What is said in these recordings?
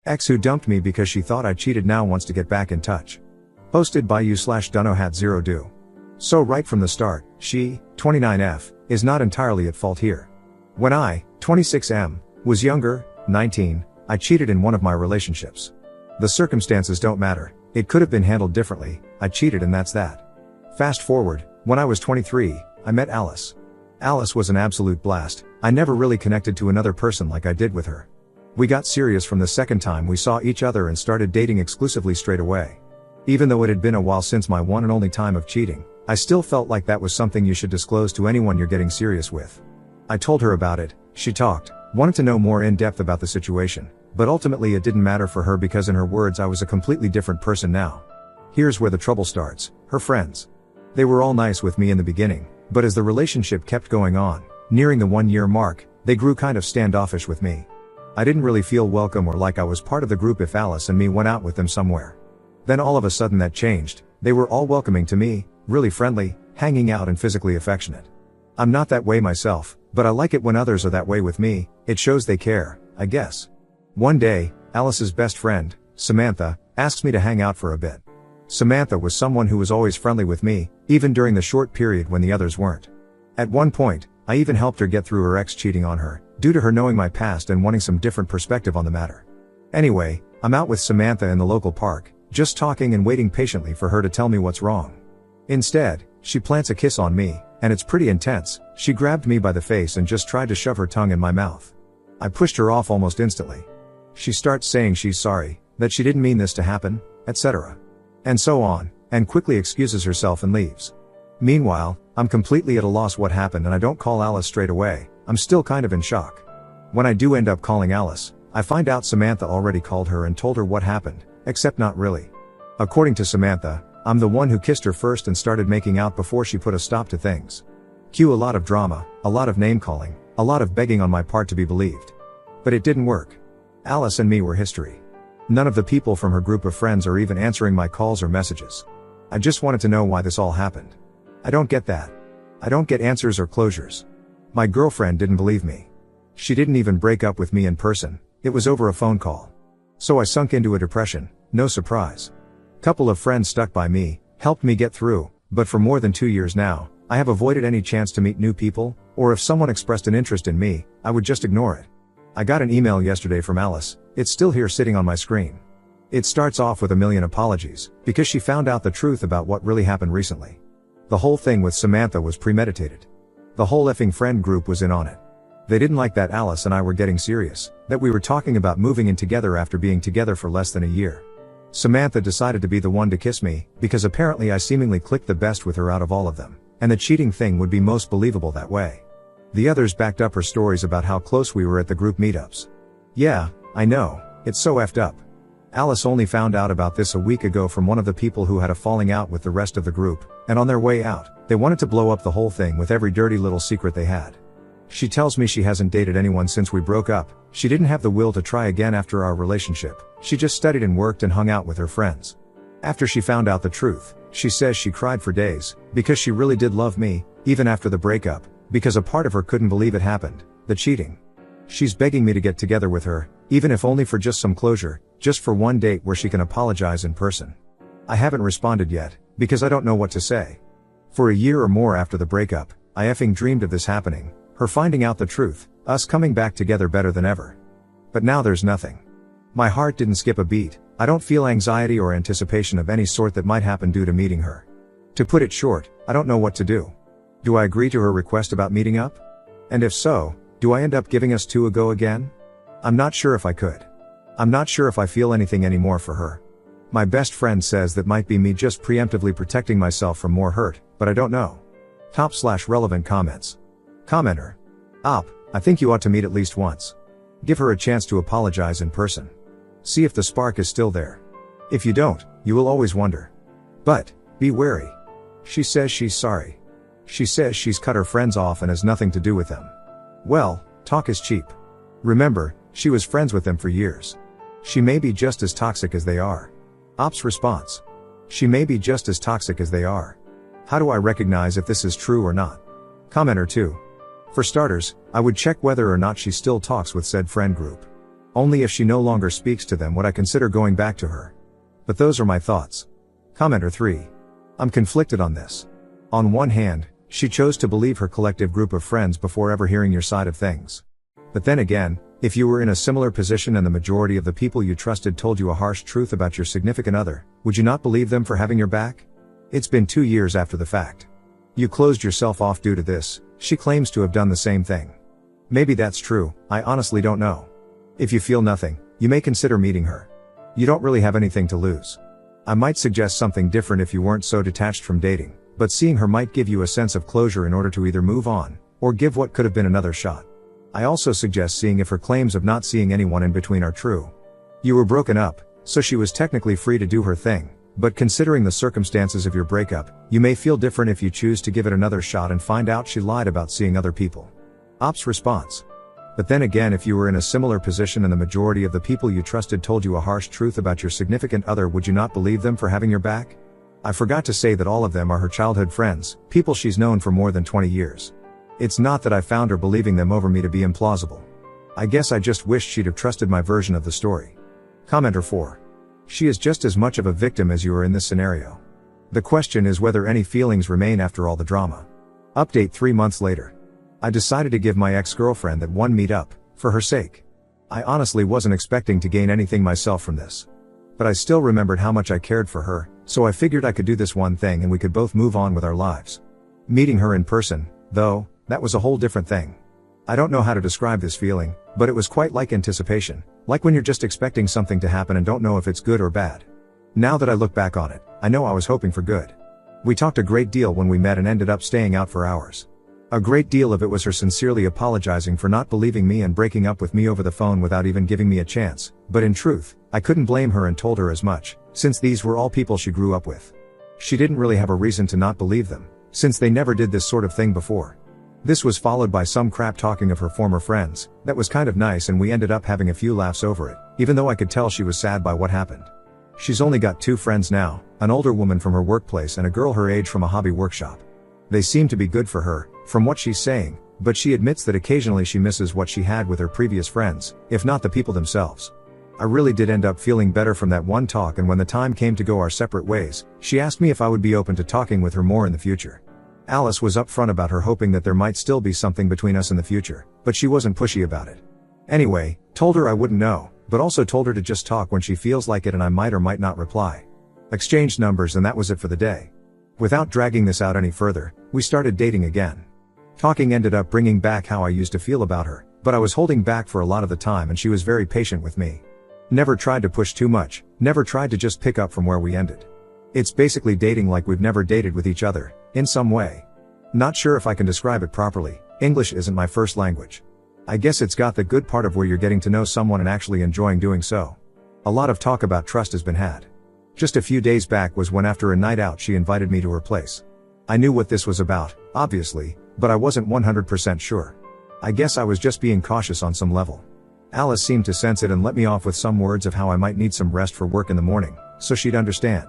Ex who dumped me because she thought I cheated now wants to get back in touch. Posted by you/Dunohat0do. So right from the start, she, 29F, is not entirely at fault here. When I, 26M, was younger, 19, I cheated in one of my relationships. The circumstances don't matter, it could have been handled differently, I cheated and that's that. Fast forward, when I was 23, I met Alice. Alice was an absolute blast, I never really connected to another person like I did with her. We got serious from the second time we saw each other and started dating exclusively straight away. Even though it had been a while since my one and only time of cheating, I still felt like that was something you should disclose to anyone you're getting serious with. I told her about it, she talked, wanted to know more in depth about the situation, but ultimately it didn't matter for her because in her words I was a completely different person now. Here's where the trouble starts, her friends. They were all nice with me in the beginning, but as the relationship kept going on, nearing the 1-year mark, they grew kind of standoffish with me. I didn't really feel welcome or like I was part of the group if Alice and me went out with them somewhere. Then all of a sudden that changed, they were all welcoming to me, really friendly, hanging out and physically affectionate. I'm not that way myself, but I like it when others are that way with me, it shows they care, I guess. One day, Alice's best friend, Samantha, asks me to hang out for a bit. Samantha was someone who was always friendly with me, even during the short period when the others weren't. At one point, I even helped her get through her ex cheating on her, due to her knowing my past and wanting some different perspective on the matter. Anyway, I'm out with Samantha in the local park, just talking and waiting patiently for her to tell me what's wrong. Instead, she plants a kiss on me, and it's pretty intense. She grabbed me by the face and just tried to shove her tongue in my mouth. I pushed her off almost instantly. She starts saying she's sorry, that she didn't mean this to happen, etc. And so on, and quickly excuses herself and leaves. Meanwhile, I'm completely at a loss what happened and I don't call Alice straight away, I'm still kind of in shock. When I do end up calling Alice, I find out Samantha already called her and told her what happened, except not really. According to Samantha, I'm the one who kissed her first and started making out before she put a stop to things. Cue a lot of drama, a lot of name calling, a lot of begging on my part to be believed. But it didn't work. Alice and me were history. None of the people from her group of friends are even answering my calls or messages. I just wanted to know why this all happened. I don't get that. I don't get answers or closures. My girlfriend didn't believe me. She didn't even break up with me in person, it was over a phone call. So I sunk into a depression, no surprise. Couple of friends stuck by me, helped me get through, but for more than 2 years now, I have avoided any chance to meet new people, or if someone expressed an interest in me, I would just ignore it. I got an email yesterday from Alice, it's still here sitting on my screen. It starts off with a million apologies, because she found out the truth about what really happened recently. The whole thing with Samantha was premeditated. The whole effing friend group was in on it. They didn't like that Alice and I were getting serious, that we were talking about moving in together after being together for less than a year. Samantha decided to be the one to kiss me, because apparently I seemingly clicked the best with her out of all of them, and the cheating thing would be most believable that way. The others backed up her stories about how close we were at the group meetups. Yeah, I know, it's so effed up. Alice only found out about this a week ago from one of the people who had a falling out with the rest of the group, and on their way out, they wanted to blow up the whole thing with every dirty little secret they had. She tells me she hasn't dated anyone since we broke up, she didn't have the will to try again after our relationship, she just studied and worked and hung out with her friends. After she found out the truth, she says she cried for days, because she really did love me, even after the breakup, because a part of her couldn't believe it happened, the cheating. She's begging me to get together with her, even if only for just some closure, just for one date where she can apologize in person. I haven't responded yet, because I don't know what to say. For a year or more after the breakup, I effing dreamed of this happening, her finding out the truth, us coming back together better than ever. But now there's nothing. My heart didn't skip a beat, I don't feel anxiety or anticipation of any sort that might happen due to meeting her. To put it short, I don't know what to do. Do I agree to her request about meeting up? And if so, do I end up giving us two a go again? I'm not sure if I could. I'm not sure if I feel anything anymore for her. My best friend says that might be me just preemptively protecting myself from more hurt, but I don't know. /relevant comments. Commenter. I think you ought to meet at least once. Give her a chance to apologize in person. See if the spark is still there. If you don't, you will always wonder. But, be wary. She says she's sorry. She says she's cut her friends off and has nothing to do with them. Well, talk is cheap. Remember, she was friends with them for years. She may be just as toxic as they are. Op's response. She may be just as toxic as they are. How do I recognize if this is true or not? Commenter 2. For starters, I would check whether or not she still talks with said friend group. Only if she no longer speaks to them would I consider going back to her. But those are my thoughts. Commenter 3. I'm conflicted on this. On one hand, she chose to believe her collective group of friends before ever hearing your side of things. But then again, if you were in a similar position and the majority of the people you trusted told you a harsh truth about your significant other, would you not believe them for having your back? It's been 2 years after the fact. You closed yourself off due to this. She claims to have done the same thing. Maybe that's true, I honestly don't know. If you feel nothing, you may consider meeting her. You don't really have anything to lose. I might suggest something different if you weren't so detached from dating, but seeing her might give you a sense of closure in order to either move on, or give what could have been another shot. I also suggest seeing if her claims of not seeing anyone in between are true. You were broken up, so she was technically free to do her thing, but considering the circumstances of your breakup, you may feel different if you choose to give it another shot and find out she lied about seeing other people. Ops response. But then again, if you were in a similar position and the majority of the people you trusted told you a harsh truth about your significant other, would you not believe them for having your back? I forgot to say that all of them are her childhood friends, people she's known for more than 20 years. It's not that I found her believing them over me to be implausible. I guess I just wished she'd have trusted my version of the story. Commenter 4. She is just as much of a victim as you are in this scenario. The question is whether any feelings remain after all the drama. Update 3 months later. I decided to give my ex-girlfriend that one meet-up, for her sake. I honestly wasn't expecting to gain anything myself from this. But I still remembered how much I cared for her, so I figured I could do this one thing and we could both move on with our lives. Meeting her in person, though, that was a whole different thing. I don't know how to describe this feeling, but it was quite like anticipation, like when you're just expecting something to happen and don't know if it's good or bad. Now that I look back on it, I know I was hoping for good. We talked a great deal when we met and ended up staying out for hours. A great deal of it was her sincerely apologizing for not believing me and breaking up with me over the phone without even giving me a chance, but in truth, I couldn't blame her and told her as much, since these were all people she grew up with. She didn't really have a reason to not believe them, since they never did this sort of thing before. This was followed by some crap talking of her former friends. That was kind of nice and we ended up having a few laughs over it, even though I could tell she was sad by what happened. She's only got 2 friends now, an older woman from her workplace and a girl her age from a hobby workshop. They seem to be good for her, from what she's saying, but she admits that occasionally she misses what she had with her previous friends, if not the people themselves. I really did end up feeling better from that one talk, and when the time came to go our separate ways, she asked me if I would be open to talking with her more in the future. Alice was upfront about her hoping that there might still be something between us in the future, but she wasn't pushy about it. Anyway, told her I wouldn't know, but also told her to just talk when she feels like it and I might or might not reply. Exchanged numbers and that was it for the day. Without dragging this out any further, we started dating again. Talking ended up bringing back how I used to feel about her, but I was holding back for a lot of the time and she was very patient with me. Never tried to push too much, never tried to just pick up from where we ended. It's basically dating like we've never dated with each other, in some way. Not sure if I can describe it properly, English isn't my first language. I guess it's got the good part of where you're getting to know someone and actually enjoying doing so. A lot of talk about trust has been had. Just a few days back was when after a night out she invited me to her place. I knew what this was about, obviously, but I wasn't 100% sure. I guess I was just being cautious on some level. Alice seemed to sense it and let me off with some words of how I might need some rest for work in the morning, so she'd understand.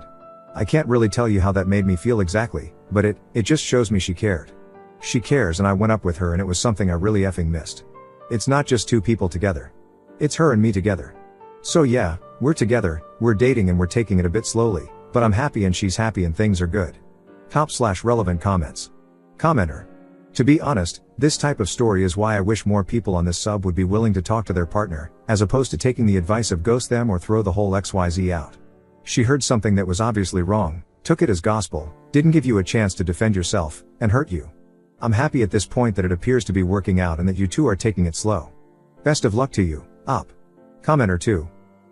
I can't really tell you how that made me feel exactly, but it just shows me she cared. She cares and I went up with her and it was something I really effing missed. It's not just 2 people together. It's her and me together. So yeah, we're together, we're dating and we're taking it a bit slowly, but I'm happy and she's happy and things are good. Top/relevant comments. Commenter. To be honest, this type of story is why I wish more people on this sub would be willing to talk to their partner, as opposed to taking the advice of ghost them or throw the whole XYZ out. She heard something that was obviously wrong, took it as gospel, didn't give you a chance to defend yourself, and hurt you. I'm happy at this point that it appears to be working out and that you 2 are taking it slow. Best of luck to you, Op. Commenter 2.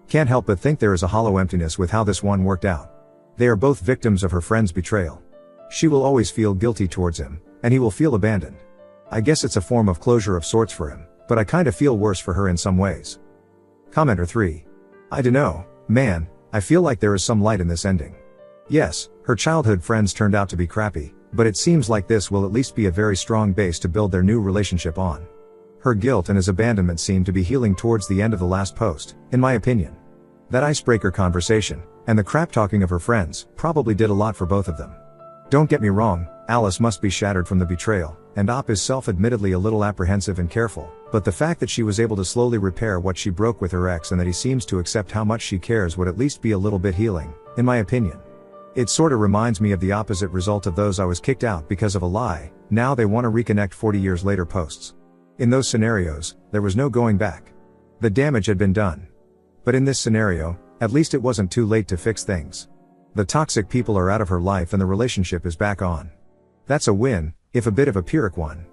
Can't help but think there is a hollow emptiness with how this one worked out. They are both victims of her friend's betrayal. She will always feel guilty towards him, and he will feel abandoned. I guess it's a form of closure of sorts for him, but I kinda feel worse for her in some ways. Commenter 3. I dunno, man, I feel like there is some light in this ending. Yes, her childhood friends turned out to be crappy, but it seems like this will at least be a very strong base to build their new relationship on. Her guilt and his abandonment seem to be healing towards the end of the last post, in my opinion. That icebreaker conversation, and the crap talking of her friends, probably did a lot for both of them. Don't get me wrong, Alice must be shattered from the betrayal, and Op is self-admittedly a little apprehensive and careful, but the fact that she was able to slowly repair what she broke with her ex and that he seems to accept how much she cares would at least be a little bit healing, in my opinion. It sorta reminds me of the opposite result of those I was kicked out because of a lie, now they want to reconnect 40 years later posts. In those scenarios, there was no going back. The damage had been done. But in this scenario, at least it wasn't too late to fix things. The toxic people are out of her life and the relationship is back on. That's a win, if a bit of a Pyrrhic one.